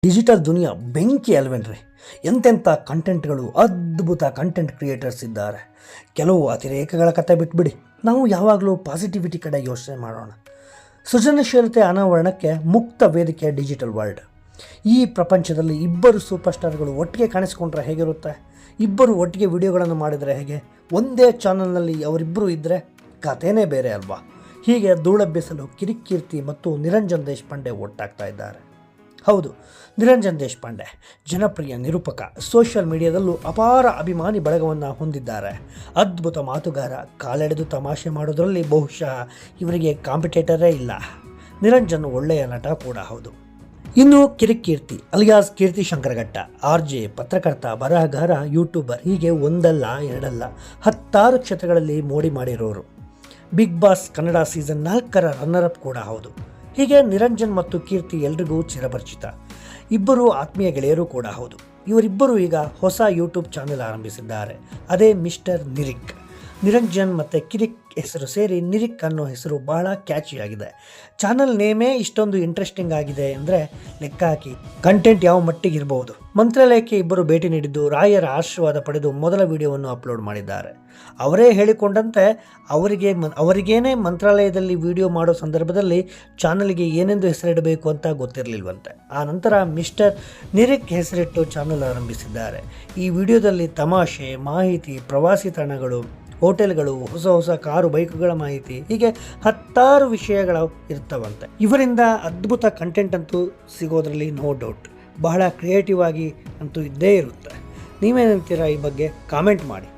Digital ದುನಿಯಾ ಬೆಂಕಿ ಅಲ್ವೇನ್ರಿ. ಎಂತೆಂಥ ಕಂಟೆಂಟ್ಗಳು, ಅದ್ಭುತ ಕಂಟೆಂಟ್ ಕ್ರಿಯೇಟರ್ಸ್ ಇದ್ದಾರೆ. ಕೆಲವು ಅತಿರೇಕಗಳ ಕತೆ ಬಿಟ್ಬಿಡಿ, ನಾವು ಯಾವಾಗಲೂ ಪಾಸಿಟಿವಿಟಿ ಕಡೆ ಯೋಚನೆ ಮಾಡೋಣ. ಸೃಜನಶೀಲತೆ ಅನಾವರಣಕ್ಕೆ ಮುಕ್ತ ವೇದಿಕೆ ಡಿಜಿಟಲ್ ವರ್ಲ್ಡ್. ಈ ಪ್ರಪಂಚದಲ್ಲಿ ಇಬ್ಬರು ಸೂಪರ್ ಸ್ಟಾರ್ಗಳು ಒಟ್ಟಿಗೆ ಕಾಣಿಸ್ಕೊಂಡ್ರೆ ಹೇಗಿರುತ್ತೆ? ಇಬ್ಬರು ಒಟ್ಟಿಗೆ ವಿಡಿಯೋಗಳನ್ನು ಮಾಡಿದರೆ ಹೇಗೆ? ಒಂದೇ ಚಾನಲ್ನಲ್ಲಿ ಅವರಿಬ್ಬರು ಇದ್ದರೆ ಕಥೆನೇ ಬೇರೆ ಅಲ್ವಾ? ಹೀಗೆ ಧೂಳೆಬ್ಬಿಸಲು ಕಿರಿಕೀರ್ತಿ ಮತ್ತು ನಿರಂಜನ್ ದೇಶಪಾಂಡೆ ಒಟ್ಟಾಗ್ತಾ ಇದ್ದಾರೆ. ಹೌದು, ನಿರಂಜನ್ ದೇಶಪಾಂಡೆ ಜನಪ್ರಿಯ ನಿರೂಪಕ, ಸೋಷಿಯಲ್ ಮೀಡಿಯಾದಲ್ಲೂ ಅಪಾರ ಅಭಿಮಾನಿ ಬಳಗವನ್ನು ಹೊಂದಿದ್ದಾರೆ. ಅದ್ಭುತ ಮಾತುಗಾರ, ಕಾಲೆಳೆದು ತಮಾಷೆ ಮಾಡೋದರಲ್ಲಿ ಬಹುಶಃ ಇವರಿಗೆ ಕಾಂಪಿಟೇಟರೇ ಇಲ್ಲ. ನಿರಂಜನ್ ಒಳ್ಳೆಯ ನಟ ಕೂಡ ಹೌದು. ಇನ್ನು ಕಿರಿಕೀರ್ತಿ ಅಲಿಯಾಸ್ ಕೀರ್ತಿ ಶಂಕರಘಟ್ಟ, RJ, ಪತ್ರಕರ್ತ, ಬರಹಗಾರ, ಯೂಟ್ಯೂಬರ್, ಹೀಗೆ ಒಂದಲ್ಲ ಎರಡಲ್ಲ 10 ಕ್ಷೇತ್ರಗಳಲ್ಲಿ ಮೋಡಿ ಮಾಡಿರೋರು. ಬಿಗ್ ಬಾಸ್ ಕನ್ನಡ ಸೀಸನ್ 4ರ ರನ್ನರ್ ಅಪ್ ಕೂಡ ಹೌದು. ಹೀಗೆ ನಿರಂಜನ್ ಮತ್ತು ಕೀರ್ತಿ ಎಲ್ರಿಗೂ ಚಿರಪರಿಚಿತ. ಇಬ್ಬರು ಆತ್ಮೀಯ ಗೆಳೆಯರು ಕೂಡ ಹೌದು. ಇವರಿಬ್ಬರು ಈಗ ಹೊಸ ಯೂಟ್ಯೂಬ್ ಚಾನೆಲ್ ಆರಂಭಿಸಿದ್ದಾರೆ. ಅದೇ ಮಿಸ್ಟರ್ ನಿರಿಕ್. ನಿರಂಜನ್ ಮತ್ತು ಕಿರಿಕ್ ಹೆಸರು ಸೇರಿ ನಿರಿಕ್ ಅನ್ನೋ ಹೆಸರು ಬಹಳ ಕ್ಯಾಚಿಯಾಗಿದೆ. ಚಾನಲ್ ನೇಮೇ ಇಷ್ಟೊಂದು ಇಂಟ್ರೆಸ್ಟಿಂಗ್ ಆಗಿದೆ ಅಂದರೆ ಲೆಕ್ಕ ಹಾಕಿ ಕಂಟೆಂಟ್ ಯಾವ ಮಟ್ಟಿಗಿರಬಹುದು. ಮಂತ್ರಾಲಯಕ್ಕೆ ಇಬ್ಬರು ಭೇಟಿ ನೀಡಿದ್ದು ರಾಯರ ಆಶೀರ್ವಾದ ಪಡೆದು ಮೊದಲ ವಿಡಿಯೋವನ್ನು ಅಪ್ಲೋಡ್ ಮಾಡಿದ್ದಾರೆ. ಅವರೇ ಹೇಳಿಕೊಂಡಂತೆ ಅವರಿಗೇನೆ ಮಂತ್ರಾಲಯದಲ್ಲಿ ವಿಡಿಯೋ ಮಾಡೋ ಸಂದರ್ಭದಲ್ಲಿ ಚಾನಲ್ಗೆ ಏನೆಂದು ಹೆಸರಿಡಬೇಕು ಅಂತ ಗೊತ್ತಿರಲಿಲ್ವಂತೆ. ಆ ನಂತರ ಮಿಸ್ಟರ್ ನಿರಿಕ್ ಹೆಸರಿಟ್ಟು ಚಾನಲ್ ಆರಂಭಿಸಿದ್ದಾರೆ. ಈ ವಿಡಿಯೋದಲ್ಲಿ ತಮಾಷೆ, ಮಾಹಿತಿ, ಪ್ರವಾಸಿ ತಾಣಗಳು, ಹೋಟೆಲ್ಗಳು, ಹೊಸ ಕಾರು ಬೈಕುಗಳ ಮಾಹಿತಿ, ಹೀಗೆ 10 ವಿಷಯಗಳು ಇರ್ತವಂತೆ. ಇವರಿಂದ ಅದ್ಭುತ ಕಂಟೆಂಟ್ ಅಂತೂ ಸಿಗೋದ್ರಲ್ಲಿ ನೋ ಡೌಟ್. ಬಹಳ ಕ್ರಿಯೇಟಿವ್ ಆಗಿ ಅಂತೂ ಇದ್ದೇ ಇರುತ್ತೆ. ನೀವೇನಂತೀರಾ ಈ ಬಗ್ಗೆ? ಕಾಮೆಂಟ್ ಮಾಡಿ.